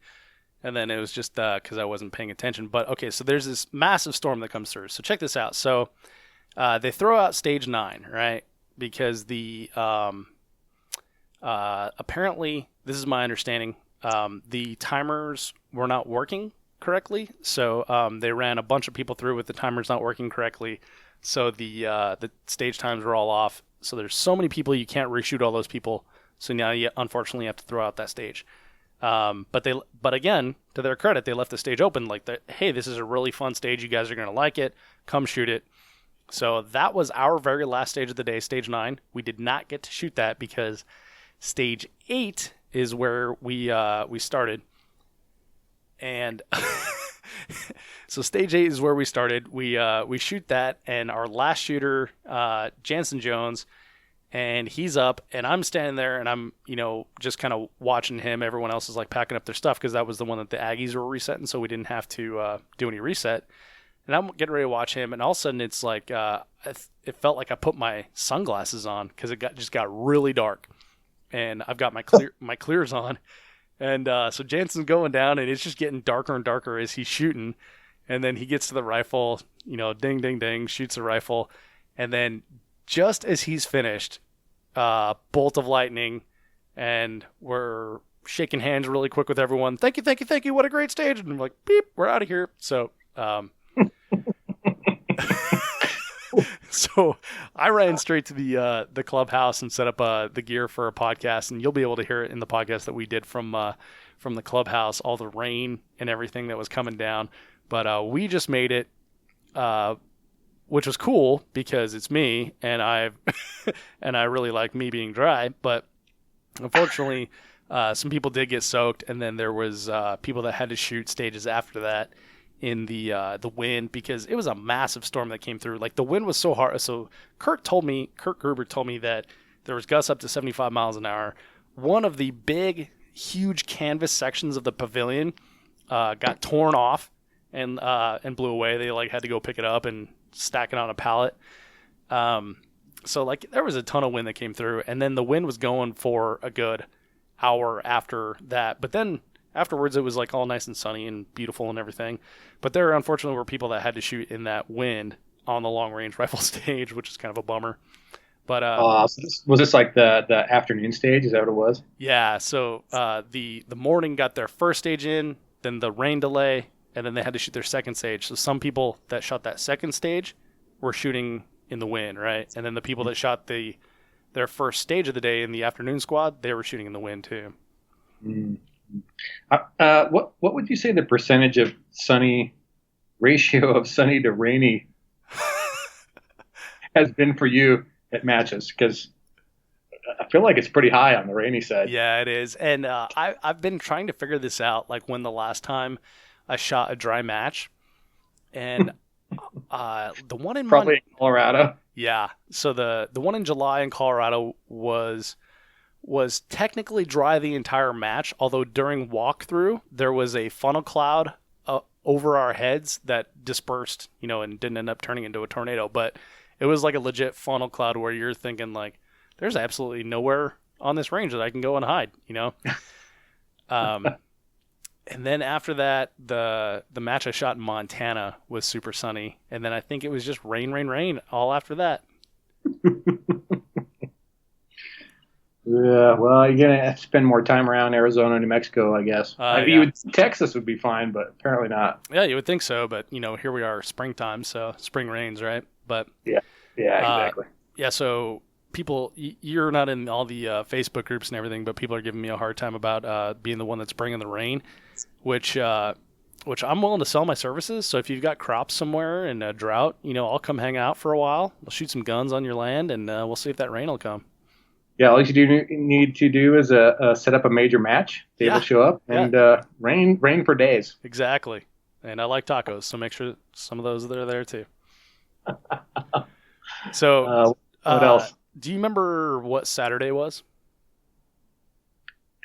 and then it was just because I wasn't paying attention. But okay, so there's this massive storm that comes through. So check this out. So they throw out stage 9, right? Because the apparently, this is my understanding, the timers were not working correctly. So they ran a bunch of people through with the timers not working correctly. So the stage times were all off. So there's so many people you can't reshoot all those people. So now you unfortunately have to throw out that stage. But again, to their credit, they left the stage open. Like, hey, this is a really fun stage. You guys are going to like it. Come shoot it. So that was our very last stage of the day, stage 9. We did not get to shoot that because stage 8 is where we started. And so stage 8 is where we started. We shoot that, and our last shooter, Jansen Jones, and he's up, and I'm standing there, and I'm just kind of watching him. Everyone else is like packing up their stuff because that was the one that the Aggies were resetting, so we didn't have to do any reset. And I'm getting ready to watch him, and all of a sudden it's like it felt like I put my sunglasses on because it just got really dark, and I've got my clears on. And so Jansen's going down, and it's just getting darker and darker as he's shooting. And then he gets to the rifle, ding, ding, ding, shoots the rifle. And then just as he's finished, bolt of lightning, and we're shaking hands really quick with everyone. Thank you, thank you, thank you. What a great stage. And I'm like, beep, we're out of here. So, so I ran straight to the clubhouse and set up the gear for a podcast, and you'll be able to hear it in the podcast that we did from the clubhouse, all the rain and everything that was coming down. But we just made it, which was cool because it's me, and I really like me being dry. But unfortunately, some people did get soaked, and then there was people that had to shoot stages after that in the wind, because it was a massive storm that came through. Like, the wind was so hard. So Kurt Gruber told me that there was gusts up to 75 miles an hour. One of the big, huge canvas sections of the pavilion got torn off and blew away. They had to go pick it up and stack it on a pallet. So there was a ton of wind that came through, and then the wind was going for a good hour after that. But then afterwards, it was all nice and sunny and beautiful and everything. But there, unfortunately, were people that had to shoot in that wind on the long range rifle stage, which is kind of a bummer. But was this like the afternoon stage? Is that what it was? Yeah. So the morning got their first stage in, then the rain delay, and then they had to shoot their second stage. So some people that shot that second stage were shooting in the wind, right? And then the people that shot their first stage of the day in the afternoon squad, they were shooting in the wind too. Mm. What would you say the percentage of ratio of sunny to rainy has been for you at matches? Because I feel like it's pretty high on the rainy side. Yeah, it is. And I've been trying to figure this out, when the last time I shot a dry match, and the one in probably in Colorado. Yeah. So the one in July in Colorado was technically dry the entire match, although during walkthrough there was a funnel cloud over our heads that dispersed, and didn't end up turning into a tornado. But it was like a legit funnel cloud where you're thinking there's absolutely nowhere on this range that I can go and hide, And then after that, the match I shot in Montana was super sunny, and then I think it was just rain all after that. Yeah, well, you're gonna spend more time around Arizona, New Mexico, I guess. Yeah. Texas would be fine, but apparently not. Yeah, you would think so, but here we are, springtime, so spring rains, right? But yeah, exactly. Yeah, so people, you're not in all the Facebook groups and everything, but people are giving me a hard time about being the one that's bringing the rain, which I'm willing to sell my services. So if you've got crops somewhere in a drought, I'll come hang out for a while. We'll shoot some guns on your land, and we'll see if that rain will come. Yeah, all you need to do is set up a major match. They will show up, and rain for days. Exactly. And I like tacos, so make sure some of those are there too. So what else? Do you remember what Saturday was?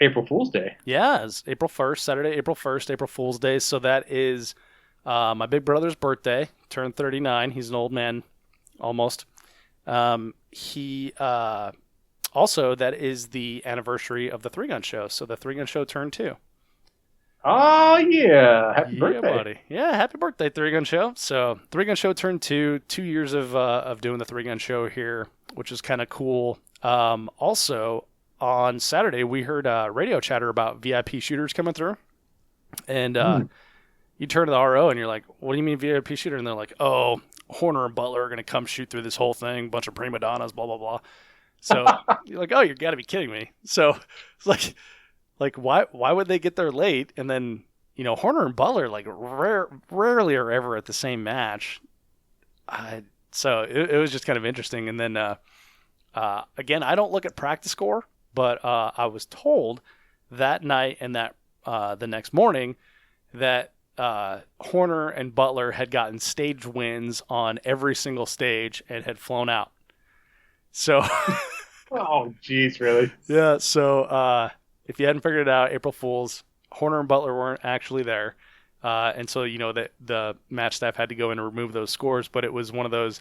April Fool's Day. Yeah, it's April 1st, Saturday, April 1st, April Fool's Day. So that is my big brother's birthday. Turned 39. He's an old man, almost. Also, that is the anniversary of the Three Gun Show. So the Three Gun Show turned 2. Oh, yeah. Happy birthday. Buddy. Yeah, happy birthday, Three Gun Show. So Three Gun Show turned 2 years of doing the Three Gun Show here, which is kind of cool. Also, on Saturday, we heard radio chatter about VIP shooters coming through. And you turn to the RO and you're like, what do you mean VIP shooter? And they're like, oh, Horner and Butler are going to come shoot through this whole thing, bunch of prima donnas, blah, blah, blah. So you're like, oh, you got to be kidding me. So it's like why would they get there late? And then, Horner and Butler, rarely are ever at the same match. So it was just kind of interesting. And then, again, I don't look at practice score, but I was told that night and that the next morning that Horner and Butler had gotten stage wins on every single stage and had flown out. So, oh, geez, really? Yeah. So, if you hadn't figured it out, April Fools, Horner and Butler weren't actually there, and so that the match staff had to go in and remove those scores. But it was one of those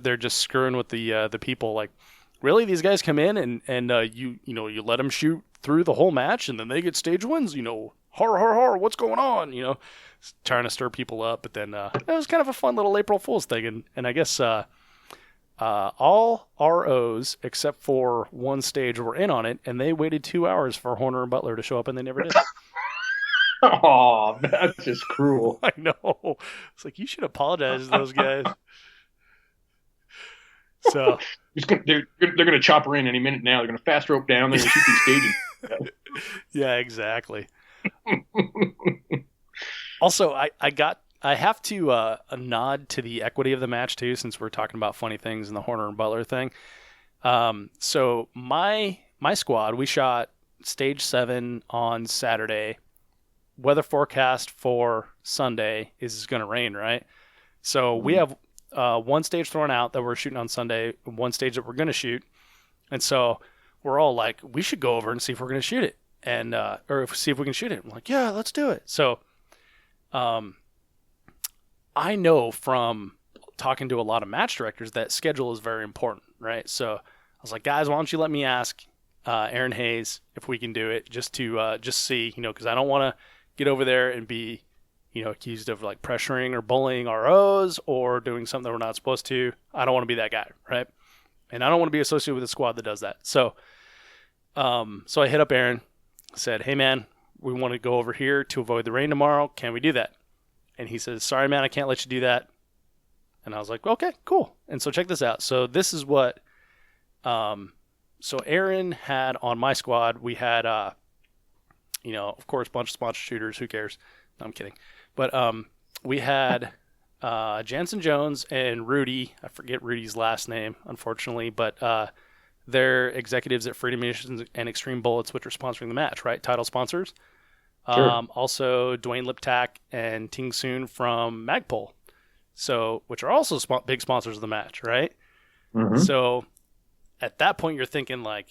they're just screwing with the people. Like, really, these guys come in and you let them shoot through the whole match, and then they get stage wins. Horror, horror, horror. What's going on? Trying to stir people up. But then it was kind of a fun little April Fool's thing, and I guess all ROs except for one stage were in on it, and they waited 2 hours for Horner and Butler to show up, and they never did. Oh, that's just cruel. I know. It's like, you should apologize to those guys. So they're going to chop her in any minute now. They're going to fast rope down. They're going to shoot these stages. Yeah, exactly. Also, I have to a nod to the equity of the match too, since we're talking about funny things and the Horner and Butler thing. So my squad, we shot stage 7 on Saturday. Weather forecast for Sunday is going to rain, right? So we have one stage thrown out that we're shooting on Sunday, one stage that we're going to shoot. And so we're all like, we should go over and see if we're going to shoot it, and or see if we can shoot it. I'm like, yeah, let's do it. So I know from talking to a lot of match directors that schedule is very important, right? So I was like, guys, why don't you let me ask Aaron Hayes if we can do it, just to just see, because I don't want to get over there and be, accused of like pressuring or bullying ROs or doing something that we're not supposed to. I don't want to be that guy, right? And I don't want to be associated with a squad that does that. So, so I hit up Aaron, said, hey man, we want to go over here to avoid the rain tomorrow. Can we do that? And he says, sorry man, I can't let you do that. And I was like, okay, cool. And so check this out. So this is what, so Aaron had on my squad, we had, of course, a bunch of sponsor shooters. Who cares? No, I'm kidding. But we had Jansen Jones and Rudy. I forget Rudy's last name, unfortunately, but they're executives at Freedom Munitions and Extreme Bullets, which are sponsoring the match, right? Title sponsors. Sure. Also, Dwayne Liptak and Ting Soon from Magpul, which are also big sponsors of the match, right? Mm-hmm. So at that point, you're thinking like,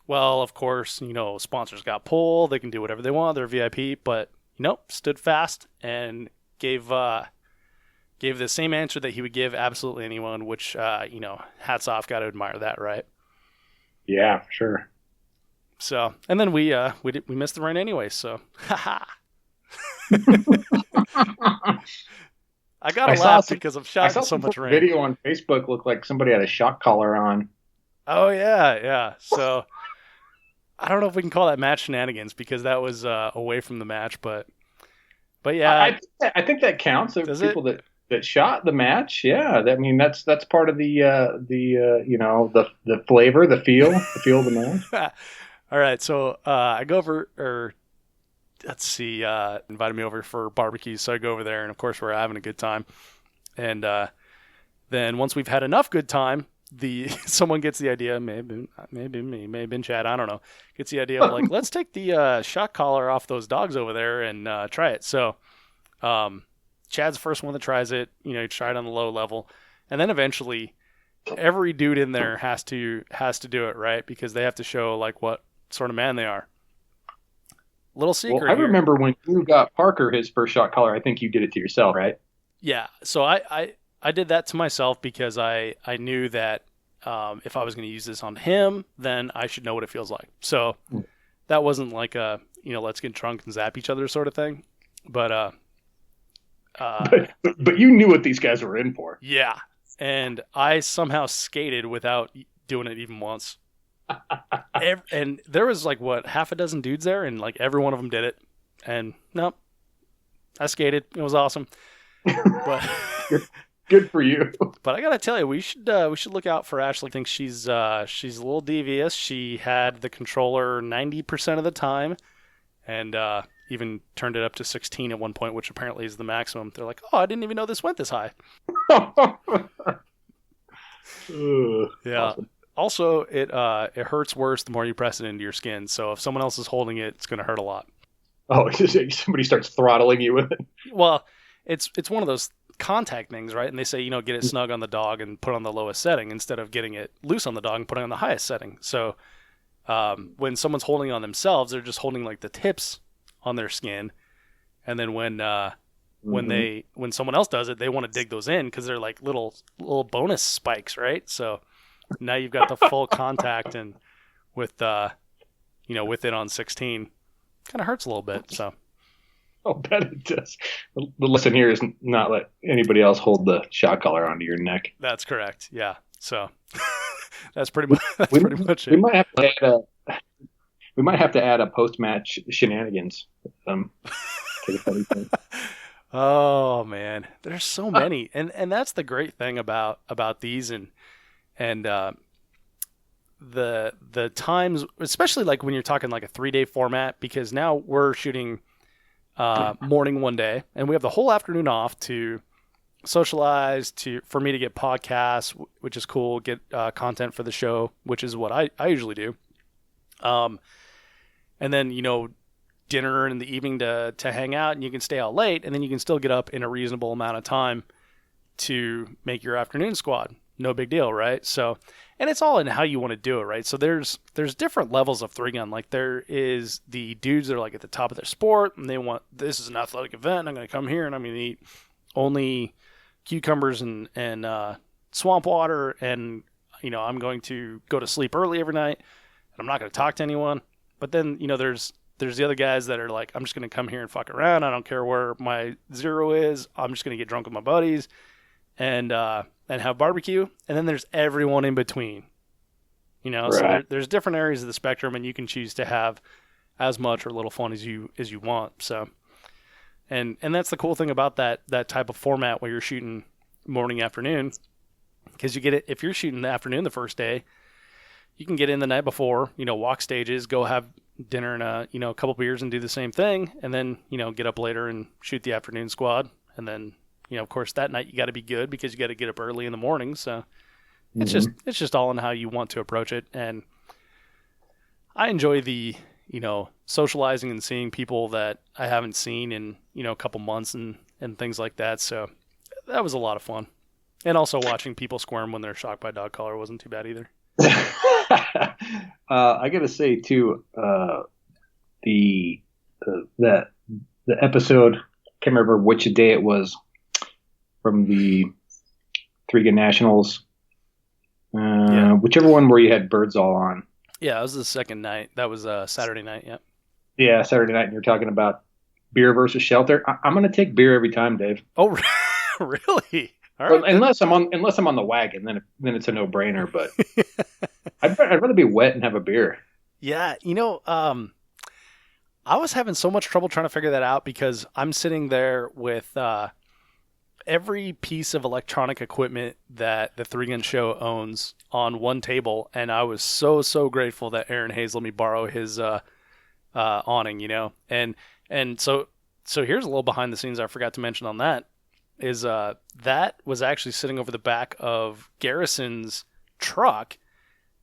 well, of course, sponsors got pull. They can do whatever they want. They're VIP, but stood fast and gave the same answer that he would give absolutely anyone, which, hats off. Got to admire that, right? Yeah, sure. So, and then we missed the rain anyway. So, haha. I got to laugh because I'm shot in so much rain. Video on Facebook looked like somebody had a shock collar on. Oh yeah. So I don't know if we can call that match shenanigans because that was away from the match, but yeah, I think that counts. There's people that shot the match. Yeah, I mean that's part of the flavor, the feel of the match. All right, so I go over, or let's see, invited me over for barbecue, so I go over there, and of course we're having a good time. And then once we've had enough good time, someone gets the idea, maybe me, maybe Chad, I don't know, gets the idea of like, let's take the shock collar off those dogs over there and try it. So Chad's the first one that tries it. You try it on the low level, and then eventually every dude in there has to do it, right? Because they have to show like what sort of man they are. Little secret. Well, I remember when you got Parker his first shot collar, I think you did it to yourself, right? Yeah. So I did that to myself because I knew that if I was going to use this on him, then I should know what it feels like. So that wasn't like a, let's get drunk and zap each other sort of thing. But you knew what these guys were in for. Yeah. And I somehow skated without doing it even once. And there was like, half a dozen dudes there, and like every one of them did it. And nope, I skated. It was awesome. But good for you. But I gotta tell you, we should look out for Ashley. I think she's a little devious. She had the controller 90% of the time, and even turned it up to 16 at one point, which apparently is the maximum. They're like, oh, I didn't even know this went this high. Yeah. Awesome. Also, it hurts worse the more you press it into your skin. So if someone else is holding it, it's going to hurt a lot. Oh, somebody starts throttling you with it. Well, it's one of those contact things, right? And they say, get it snug on the dog and put on the lowest setting instead of getting it loose on the dog and putting on the highest setting. So when someone's holding on themselves, they're just holding like the tips on their skin. And then when someone else does it, they want to dig those in because they're like little bonus spikes, right? So now you've got the full contact and with with it on 16, kind of hurts a little bit. So. I'll bet it does. The lesson here is not let anybody else hold the shot collar onto your neck. That's correct. Yeah. So that's pretty much it. We might have to add a post-match shenanigans. Oh man, there's so many, and that's the great thing about these and the times, especially like when you're talking like a 3-day format, because now we're shooting morning one day, and we have the whole afternoon off to socialize, for me to get podcasts, which is cool, get content for the show, which is what I usually do. And then, dinner in the evening to hang out, and you can stay out late, and then you can still get up in a reasonable amount of time to make your afternoon squad. No big deal, right? So, and it's all in how you want to do it, right? So there's different levels of 3-gun. Like there is the dudes that are like at the top of their sport, and they want, this is an athletic event, I'm going to come here and I'm going to eat only cucumbers and swamp water, and I'm going to go to sleep early every night, and I'm not going to talk to anyone. But then there's the other guys that are like, I'm just going to come here and fuck around. I don't care where my zero is. I'm just going to get drunk with my buddies and have barbecue. And then there's everyone in between, Right. So there's different areas of the spectrum, and you can choose to have as much or little fun as you want. So, and that's the cool thing about that type of format where you're shooting morning, afternoon, because you get it. If you're shooting the afternoon the first day, you can get in the night before, walk stages, go have dinner and a couple beers and do the same thing, and then get up later and shoot the afternoon squad. And then of course that night you got to be good because you got to get up early in the morning. So it's just all in how you want to approach it. And I enjoy the socializing and seeing people that I haven't seen in a couple months and things like that. So that was a lot of fun. And also watching people squirm when they're shocked by dog collar wasn't too bad either. I gotta say too, the episode, can't remember which day it was, from the 3-Gun Nationals, whichever one where you had birds all on. Yeah, it was the second night. That was Saturday night. Yep. Yeah, Saturday night, and you're talking about beer versus shelter. I'm gonna take beer every time, Dave. Oh, really? All right. Well, unless I'm on the wagon, then it's a no-brainer. But I'd rather be wet and have a beer. Yeah, I was having so much trouble trying to figure that out because I'm sitting there with every piece of electronic equipment that the 3-Gun Show owns on one table, and I was so grateful that Aaron Hayes let me borrow his awning, and so here's a little behind the scenes I forgot to mention on that. Is that was actually sitting over the back of Garrison's truck,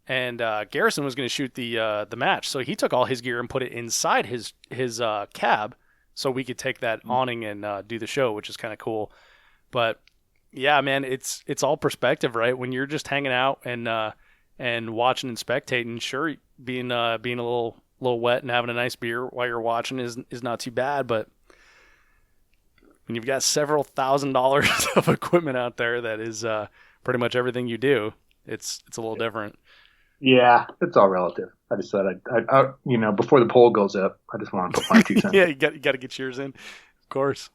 and Garrison was going to shoot the match, so he took all his gear and put it inside his cab, so we could take that awning and do the show, which is kind of cool. But yeah, man, it's all perspective, right? When you're just hanging out and watching and spectating, sure, being a little wet and having a nice beer while you're watching is not too bad, but when you've got several $1,000s of equipment out there that is pretty much everything you do, it's a little different. Yeah, it's all relative. I just thought I before the poll goes up, I just want to put my 2 cents. Yeah, you got to get yours in, of course.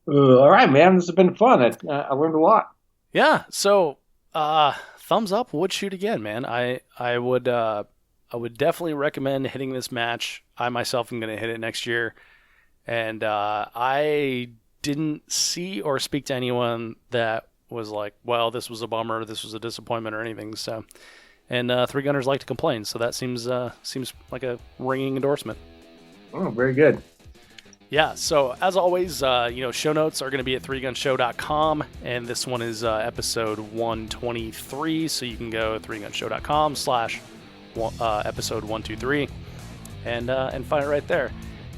All right, man, this has been fun. I learned a lot. Yeah, so thumbs up. Would shoot again, man. I would definitely recommend hitting this match. I myself am going to hit it next year. And I didn't see or speak to anyone that was like, well, this was a bummer, this was a disappointment or anything. So, and 3-Gunners like to complain, so that seems like a ringing endorsement. Oh, very good. Yeah, so as always, show notes are going to be at 3gunshow.com, and this one is episode 123, so you can go 3gunshow.com/episode 123 and find it right there.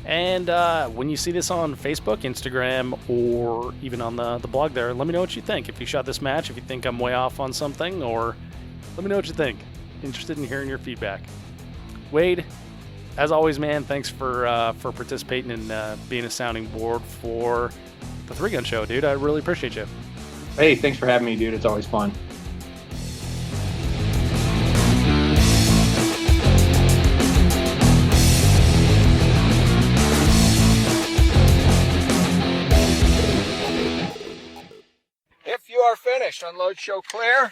And when you see this on Facebook, Instagram, or even on the blog there, let me know what you think. If you shot this match, if you think I'm way off on something, or let me know what you think. Interested in hearing your feedback. Wade, as always, man, thanks for participating and being a sounding board for the 3-Gun Show, dude. I really appreciate you. Hey, thanks for having me, dude. It's always fun. Flash unload, show clear.